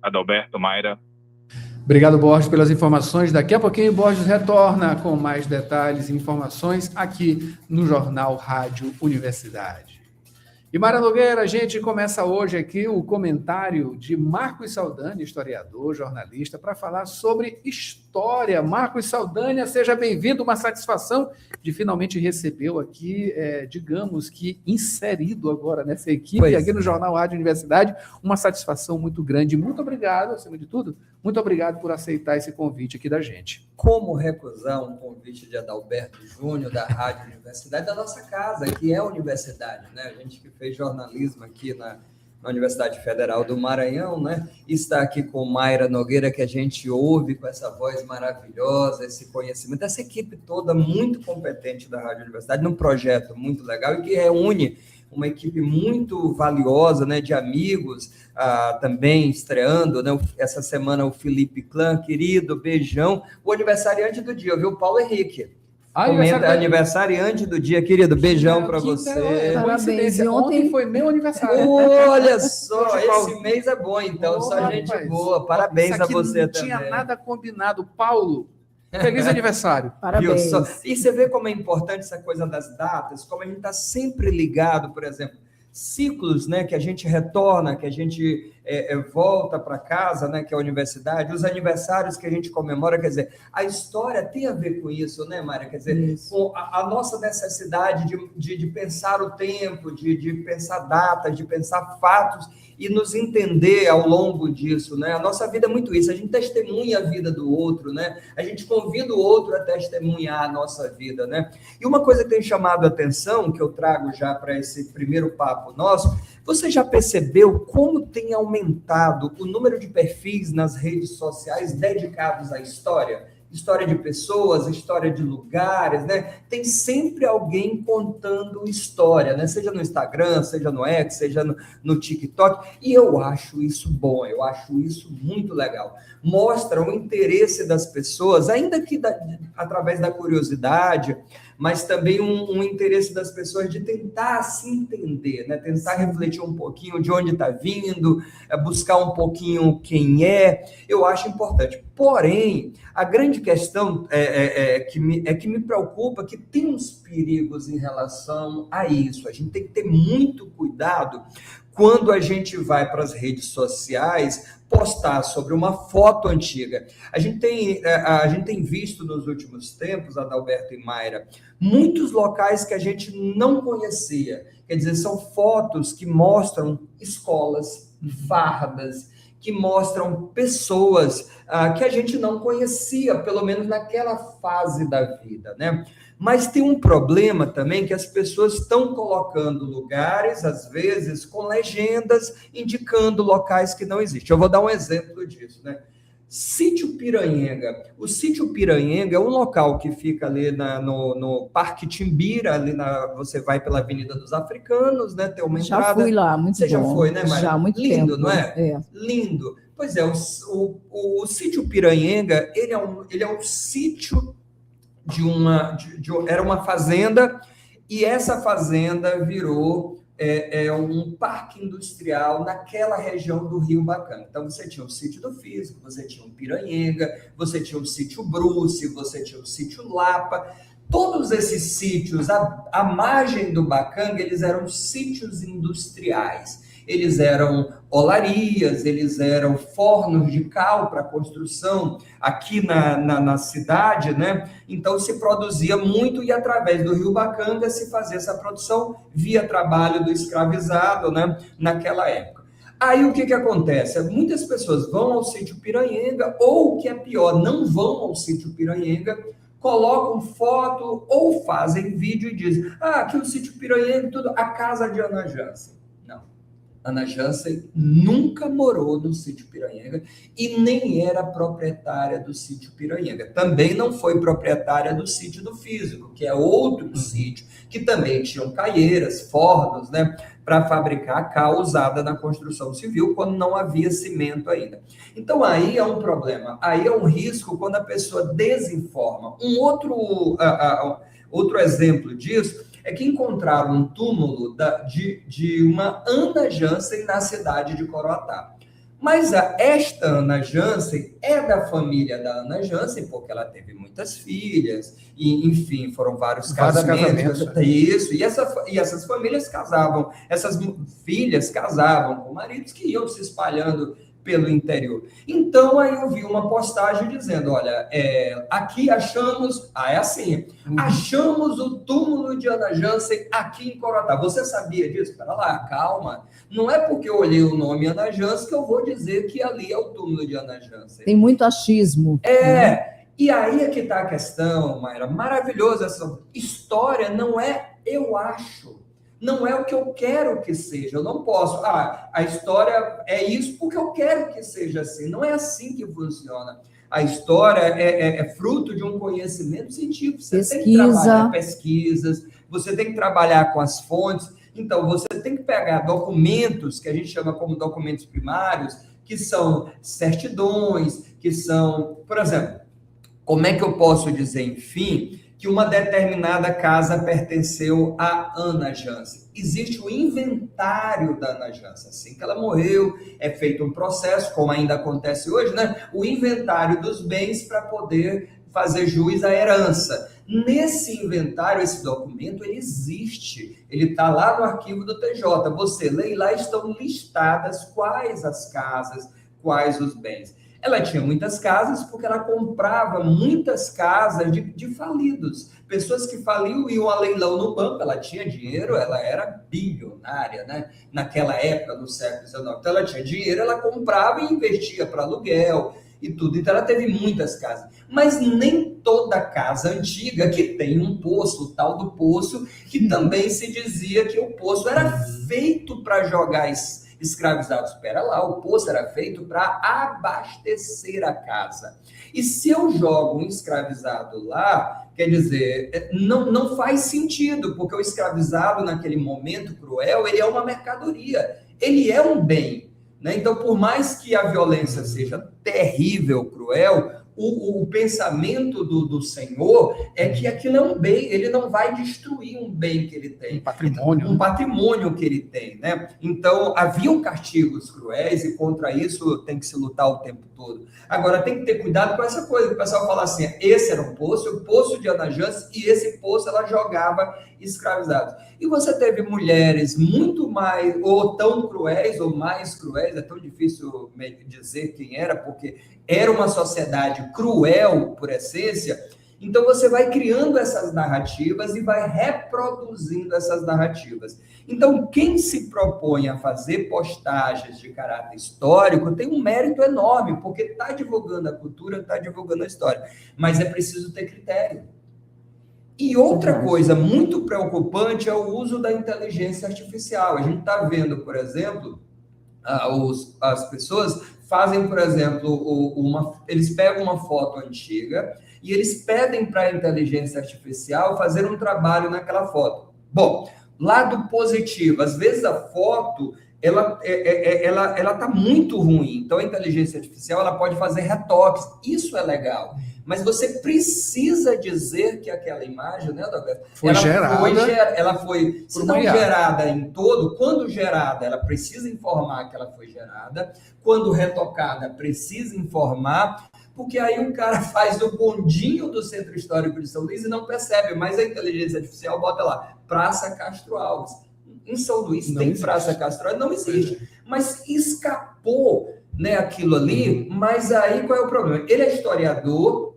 Adalberto, Mayra. Obrigado, Borges, pelas informações. Daqui a pouquinho, Borges retorna com mais detalhes e informações aqui no Jornal Rádio Universidade. E Mayra Nogueira, a gente começa hoje aqui o comentário de Marcos Saldanha, historiador, jornalista, para falar sobre história. Marcos Saldanha, seja bem-vindo, uma satisfação de finalmente recebê-lo aqui, digamos que inserido agora nessa equipe, aqui no Jornal Rádio Universidade, uma satisfação muito grande. Muito obrigado, acima de tudo, muito obrigado por aceitar esse convite aqui da gente. Como recusar um convite de Adalberto Júnior, da Rádio Universidade, da nossa casa, que é a universidade, né? A gente que fez jornalismo aqui na Universidade Federal do Maranhão, né? Está aqui com Mayra Nogueira, que a gente ouve com essa voz maravilhosa, esse conhecimento, essa equipe toda muito competente da Rádio Universidade, num projeto muito legal e que reúne uma equipe muito valiosa, né, de amigos, também estreando, né, essa semana o Felipe Clã, querido, beijão, o aniversariante do dia, viu, Paulo Henrique? Aniversariante do dia, querido, beijão para você. Parabéns. Ontem foi meu aniversário. Olha só, esse mês é bom, então, só gente boa, parabéns a você também. Não tinha nada combinado, Paulo. Feliz aniversário. Parabéns. E você vê como é importante essa coisa das datas, como a gente está sempre ligado, por exemplo, ciclos, né, que a gente retorna, que a gente volta para casa, né, que é a universidade, os aniversários que a gente comemora, quer dizer, a história tem a ver com isso, né, Mária? Quer dizer, com a nossa necessidade de pensar o tempo, de pensar datas, de pensar fatos, e nos entender ao longo disso, né? A nossa vida é muito isso, a gente testemunha a vida do outro, né? A gente convida o outro a testemunhar a nossa vida, né? E uma coisa que tem chamado a atenção, que eu trago já para esse primeiro papo nosso, você já percebeu como tem aumentado o número de perfis nas redes sociais dedicados à história? História de pessoas, história de lugares, né? Tem sempre alguém contando história, né? Seja no Instagram, seja no X, seja no TikTok. E eu acho isso bom, eu acho isso muito legal. Mostra o interesse das pessoas, ainda que através da curiosidade, mas também um interesse das pessoas de tentar se entender, né? Tentar refletir um pouquinho de onde está vindo, buscar um pouquinho quem é, eu acho importante. Porém, a grande questão que me preocupa, que tem uns perigos em relação a isso. A gente tem que ter muito cuidado quando a gente vai para as redes sociais postar sobre uma foto antiga. A gente tem visto nos últimos tempos, Adalberto e Mayra, muitos locais que a gente não conhecia. Quer dizer, são fotos que mostram escolas, fardas, que mostram pessoas que a gente não conhecia, pelo menos naquela fase da vida, né? Mas tem um problema também, que as pessoas estão colocando lugares, às vezes, com legendas, indicando locais que não existem. Eu vou dar um exemplo disso, né? Sítio Piranhega. O Sítio Piranhega é um local que fica ali no Parque Timbira, você vai pela Avenida dos Africanos, né? Tem uma entrada. Já fui lá, muito Você bom. Já foi, né, Maria? Já, muito lindo, tempo. Não é? Lindo. Pois é, o Sítio Piranhega, ele é um sítio era uma fazenda, e essa fazenda virou um parque industrial naquela região do Rio Bacana. Então, você tinha o sítio do Físico, você tinha o Piranhega, você tinha o sítio Bruce, você tinha o sítio Lapa. Todos esses sítios, à margem do Bacanga, eles eram sítios industriais. Eles eram olarias, eles eram fornos de cal para construção aqui na cidade, né? Então se produzia muito, e através do Rio Bacanga se fazia essa produção via trabalho do escravizado, né? Naquela época. Aí o que acontece? Muitas pessoas vão ao sítio Piranhega, ou o que é pior, não vão ao sítio Piranhega, colocam foto ou fazem vídeo e dizem: aqui o sítio Piranhega, tudo, a casa de Ana Jansen. Ana Jansen nunca morou no sítio Piranhega e nem era proprietária do sítio Piranhega. Também não foi proprietária do sítio do Físico, que é outro sítio, que também tinham caieiras, fornos, né, para fabricar cal usada na construção civil, quando não havia cimento ainda. Então aí é um problema, aí é um risco quando a pessoa desinforma. Outro exemplo disso é que encontraram um túmulo de uma Ana Jansen na cidade de Coroatá. Mas esta Ana Jansen é da família da Ana Jansen, porque ela teve muitas filhas, e, enfim, foram vários casamentos. Isso, e essas famílias casavam, essas filhas casavam com maridos que iam se espalhando pelo interior. Então, aí eu vi uma postagem dizendo, olha, aqui achamos, é assim, achamos o túmulo de Ana Jansen aqui em Corotá. Você sabia disso? Espera lá, calma. Não é porque eu olhei o nome Ana Jansen que eu vou dizer que ali é o túmulo de Ana Jansen. Tem muito achismo. E aí é que está a questão, Mayra, maravilhosa essa história, não é eu acho. Não é o que eu quero que seja, eu não posso. A história é isso porque eu quero que seja assim. Não é assim que funciona. A história é fruto de um conhecimento científico. Você tem que trabalhar pesquisas, você tem que trabalhar com as fontes. Então, você tem que pegar documentos, que a gente chama como documentos primários, que são certidões, que são, por exemplo, como é que eu posso dizer, enfim, que uma determinada casa pertenceu a Ana Jansen. Existe o inventário da Ana Jansen. Assim que ela morreu, é feito um processo, como ainda acontece hoje, né? O inventário dos bens para poder fazer jus à herança. Nesse inventário, esse documento, ele existe. Ele está lá no arquivo do TJ. Você lê e lá estão listadas quais as casas, quais os bens. Ela tinha muitas casas porque ela comprava muitas casas de falidos. Pessoas que faliam iam a leilão no banco, ela tinha dinheiro, ela era bilionária, né? Naquela época, no século XIX. Então, ela tinha dinheiro, ela comprava e investia para aluguel e tudo. Então, ela teve muitas casas. Mas nem toda casa antiga que tem um poço, o tal do poço, que também se dizia que o poço era feito para jogar escravizados. Espera lá, o poço era feito para abastecer a casa. E se eu jogo um escravizado lá, quer dizer, não faz sentido, porque o escravizado naquele momento cruel, ele é uma mercadoria, ele é um bem, né? Então, por mais que a violência seja terrível, cruel, o pensamento do Senhor é que aquilo é um bem, ele não vai destruir um bem que ele tem. Um patrimônio que ele tem, né? Então, haviam castigos cruéis e contra isso tem que se lutar o tempo todo. Agora, tem que ter cuidado com essa coisa, o pessoal fala assim, esse era um poço, o poço de Ana Jansen, e esse poço ela jogava escravizados. E você teve mulheres muito mais, ou tão cruéis, ou mais cruéis, é tão difícil dizer quem era, porque era uma sociedade cruel, por essência. Então, você vai criando essas narrativas e vai reproduzindo essas narrativas. Então, quem se propõe a fazer postagens de caráter histórico tem um mérito enorme, porque está divulgando a cultura, está divulgando a história. Mas é preciso ter critério. E outra coisa muito preocupante é o uso da inteligência artificial. A gente está vendo, por exemplo, as pessoas fazem, por exemplo, eles pegam uma foto antiga e eles pedem para a inteligência artificial fazer um trabalho naquela foto. Bom, lado positivo, às vezes a foto ela está muito ruim, então a inteligência artificial ela pode fazer retoques, isso é legal. Mas você precisa dizer que aquela imagem, né, Adalberto? Ela foi se não gerada em todo, quando gerada, ela precisa informar que ela foi gerada, quando retocada, precisa informar, porque aí o cara faz o bondinho do Centro Histórico de São Luís e não percebe, mas a inteligência artificial bota lá, Praça Castro Alves. Em São Luís não tem existe. Praça Castro Alves, não existe, mas escapou, né, aquilo ali, mas aí qual é o problema? Ele é historiador,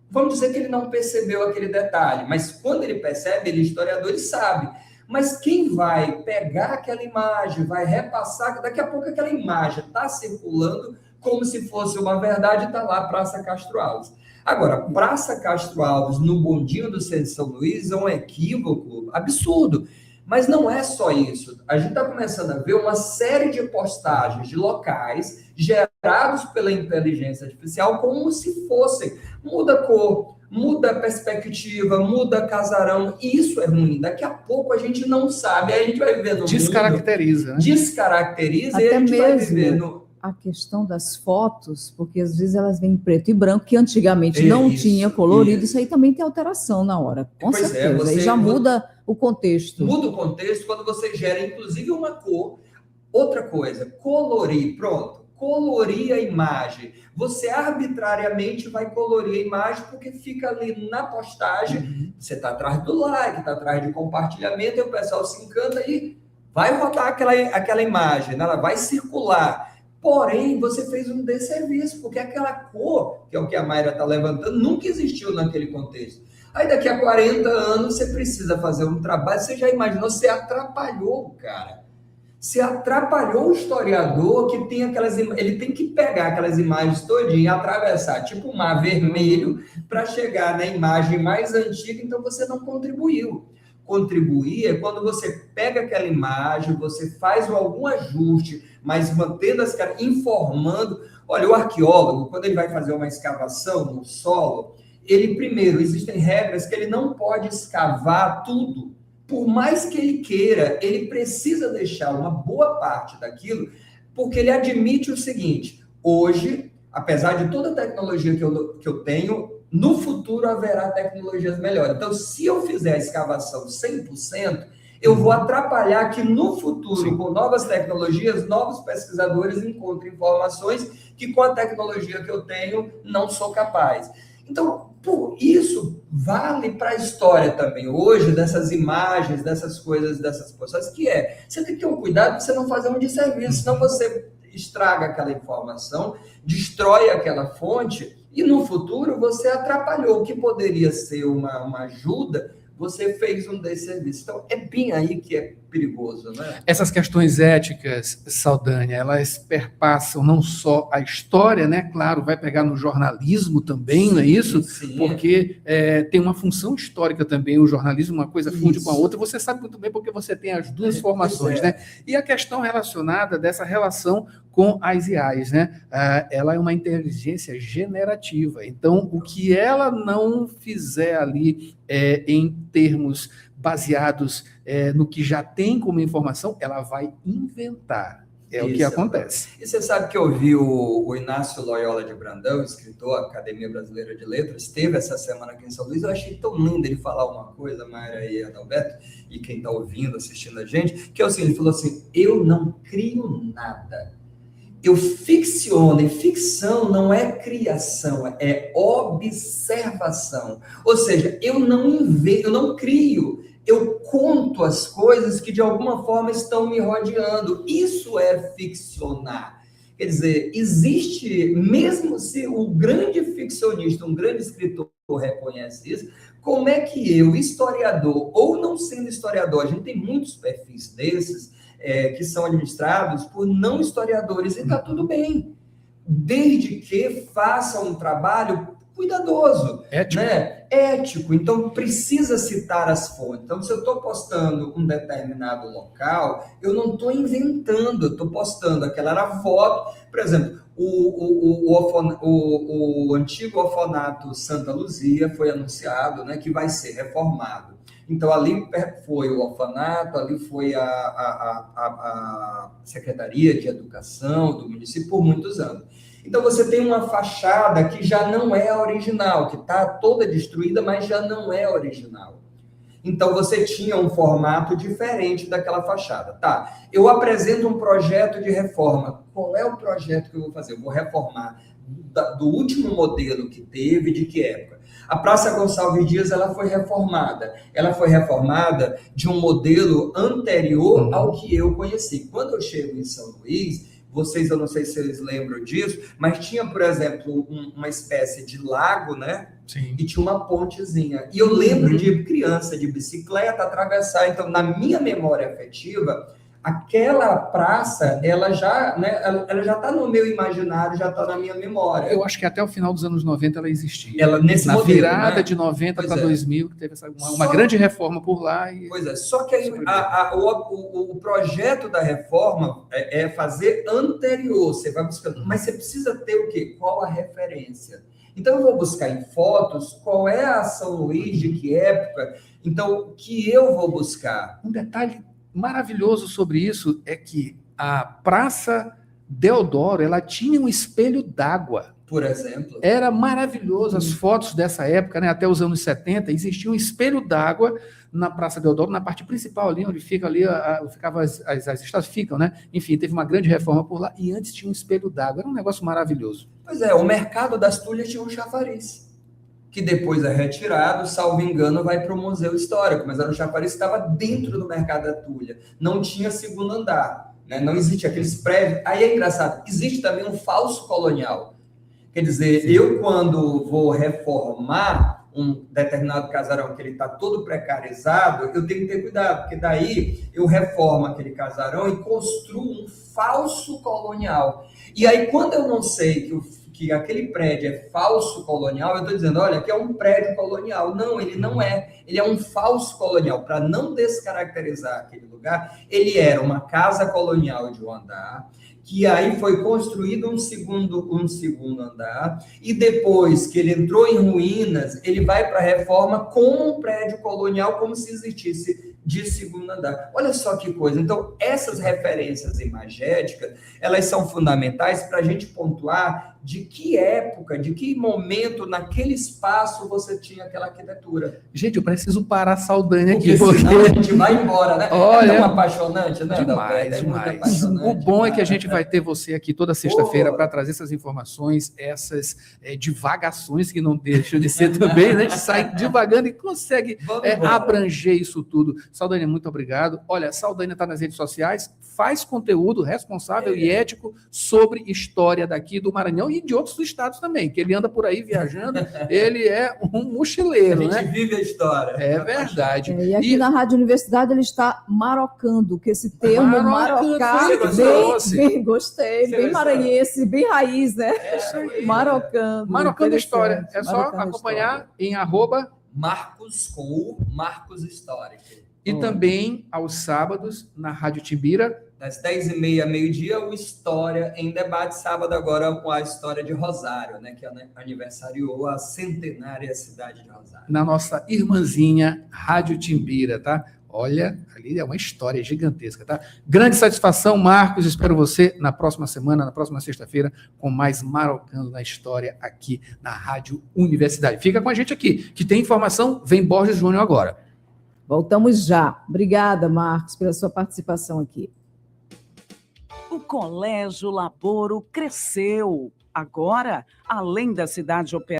vamos dizer que ele não percebeu aquele detalhe, mas quando ele percebe, ele é historiador, ele sabe. Mas quem vai pegar aquela imagem, vai repassar, daqui a pouco aquela imagem está circulando como se fosse uma verdade, está lá Praça Castro Alves. Agora, Praça Castro Alves no bondinho do Centro de São Luís é um equívoco absurdo. Mas não é só isso. A gente está começando a ver uma série de postagens de locais gerados pela inteligência artificial como se fossem. Muda a cor, muda a perspectiva, muda casarão. Isso é ruim. Daqui a pouco a gente não sabe. Aí a gente vai viver no descaracteriza, mundo, né? Descaracteriza até e a gente mesmo vai viver no... a questão das fotos, porque às vezes elas vêm em preto e branco, que antigamente não tinha colorido, isso aí também tem alteração na hora, com certeza. Aí já muda o contexto. Muda o contexto quando você gera, inclusive, uma cor. Outra coisa, colorir, pronto. colorir a imagem. Você arbitrariamente vai colorir a imagem porque fica ali na postagem, você está atrás do like, está atrás de compartilhamento, e o pessoal se encanta e vai rodar aquela imagem, né? Ela vai circular. Porém, você fez um desserviço, porque aquela cor, que é o que a Mayra está levantando, nunca existiu naquele contexto. Aí daqui a 40 anos você precisa fazer um trabalho, você já imaginou, você atrapalhou o cara. Você atrapalhou o historiador que tem ele tem que pegar aquelas imagens todinhas e atravessar, tipo um mar vermelho, para chegar na imagem mais antiga, então você não contribuiu. Contribuir é quando você pega aquela imagem, você faz algum ajuste, mas mantendo as caras, informando. Olha, o arqueólogo, quando ele vai fazer uma escavação no solo, ele primeiro, existem regras que ele não pode escavar tudo. Por mais que ele queira, ele precisa deixar uma boa parte daquilo, porque ele admite o seguinte: hoje, apesar de toda a tecnologia que eu tenho, no futuro haverá tecnologias melhores. Então, se eu fizer a escavação 100%, eu vou atrapalhar que no futuro, com novas tecnologias, novos pesquisadores encontrem informações que com a tecnologia que eu tenho não sou capaz. Então, por isso vale para a história também hoje, dessas imagens, dessas coisas, dessas posições, que você tem que ter um cuidado para você não fazer um desserviço, senão você estraga aquela informação, destrói aquela fonte, e no futuro você atrapalhou o que poderia ser uma ajuda, você fez um desserviço. Então, é bem aí que é perigoso, né? Essas questões éticas, Saldanha, elas perpassam não só a história, né? Claro, vai pegar no jornalismo também, não é isso? Sim. Porque tem uma função histórica também, o jornalismo, uma coisa funde com a outra, você sabe muito bem porque você tem as duas formações, né? E a questão relacionada dessa relação com as IAs, né? Ela é uma inteligência generativa, então o que ela não fizer ali em termos baseados no que já tem como informação, ela vai inventar. É o que acontece. E você sabe que eu vi o Inácio Loyola de Brandão, escritor, Academia Brasileira de Letras, esteve essa semana aqui em São Luís. Eu achei tão lindo ele falar uma coisa, Mayra e Adalberto, e quem está ouvindo, assistindo a gente, que é o seguinte, ele falou assim: eu não crio nada. Eu ficciono, e ficção não é criação, é observação. Ou seja, eu não invento, eu não crio, eu conto as coisas que de alguma forma estão me rodeando. Isso é ficcionar. Quer dizer, existe, mesmo se o grande ficcionista, um grande escritor reconhece isso, como é que eu, historiador, ou não sendo historiador, a gente tem muitos perfis desses, que são administrados por não historiadores, e está tudo bem, desde que faça um trabalho cuidadoso, ético. Né? Ético. Então, precisa citar as fontes. Então, se eu estou postando um determinado local, eu não estou inventando, eu estou postando aquela era foto, por exemplo, o antigo orfanato Santa Luzia foi anunciado, né, que vai ser reformado. Então, ali foi o orfanato, ali foi a Secretaria de Educação do município por muitos anos. Então, você tem uma fachada que já não é original, que está toda destruída, mas já não é original. Então, você tinha um formato diferente daquela fachada. Tá, eu apresento um projeto de reforma. Qual é o projeto que eu vou fazer? Eu vou reformar do último modelo que teve, de que época? A Praça Gonçalves Dias, ela foi reformada. Ela foi reformada de um modelo anterior ao que eu conheci. Quando eu chego em São Luís, eu não sei se vocês lembram disso, mas tinha, por exemplo, uma espécie de lago, né? Sim. E tinha uma pontezinha. E eu lembro de criança de bicicleta atravessar. Então, na minha memória afetiva, aquela praça, ela já está no meu imaginário, já está na minha memória. Eu acho que até o final dos anos 90 ela existia. Na modelo, virada, né? De 90 para 2000, que teve uma grande reforma por lá. Pois é, só que aí, o projeto da reforma é fazer anterior, você vai buscando, mas você precisa ter o quê? Qual a referência? Então, eu vou buscar em fotos qual é a São Luís, de que época, então, o que eu vou buscar? Um detalhe maravilhoso sobre isso é que a Praça Deodoro, ela tinha um espelho d'água. por exemplo. Era maravilhoso as fotos dessa época, né? Até os anos 70, existia um espelho d'água na Praça Deodoro, na parte principal ali, onde fica ali, ficava as estradas ficam, né? Enfim, teve uma grande reforma por lá, e antes tinha um espelho d'água, era um negócio maravilhoso. Pois é, o mercado das Tulhas tinha um chafariz, que depois é retirado, salvo engano, vai para o Museu Histórico, mas era um chafariz que estava dentro do mercado da Tulha, não tinha segundo andar, né? Não existe aqueles prédios. Aí é engraçado, existe também um falso colonial. Quer dizer, eu quando vou reformar um determinado casarão que ele está todo precarizado, eu tenho que ter cuidado, porque daí eu reformo aquele casarão e construo um falso colonial. E aí, quando eu não sei que aquele prédio é falso colonial, eu estou dizendo, olha, aqui é um prédio colonial. Não, ele não é. Ele é um falso colonial. Para não descaracterizar aquele lugar, ele era uma casa colonial de um andar, que aí foi construído um segundo andar, e depois que ele entrou em ruínas, ele vai para a reforma como um prédio colonial, como se existisse de segundo andar. Olha só que coisa. Então, essas referências imagéticas, elas são fundamentais para a gente pontuar de que época, de que momento, naquele espaço, você tinha aquela arquitetura. Gente, eu preciso parar a Saldanha aqui. Senão a gente vai embora, né? Olha, é tão apaixonante, né? Demais, demais. O bom é que a gente vai ter você aqui toda sexta-feira para trazer essas informações, essas divagações que não deixam de ser também, né? A gente sai divagando e consegue abranger isso tudo. Saldanha, muito obrigado. Olha, Saldanha está nas redes sociais, faz conteúdo responsável e ético sobre história daqui do Maranhão e de outros estados também, que ele anda por aí viajando, ele é um mochileiro, né? A gente vive a história. É verdade. E aqui na Rádio Universidade ele está marocando, que esse termo marocar, bem gostei, bem maranhense, bem raiz, né? Marocando. Marocando História. É só acompanhar em Marcos com o Marcos Histórico. E também aos sábados na Rádio Timbira, das 10h30 a meio-dia, o História em Debate, sábado agora com a história de Rosário, né, que aniversariou a centenária cidade de Rosário. Na nossa irmãzinha Rádio Timbira, tá? Olha, ali é uma história gigantesca, tá? Grande satisfação, Marcos, espero você na próxima semana, na próxima sexta-feira, com mais Marocando na História aqui na Rádio Universidade. Fica com a gente aqui, que tem informação, vem Borges Júnior agora. Voltamos já. Obrigada, Marcos, pela sua participação aqui. O Colégio Laboro cresceu. Agora, além da cidade operária,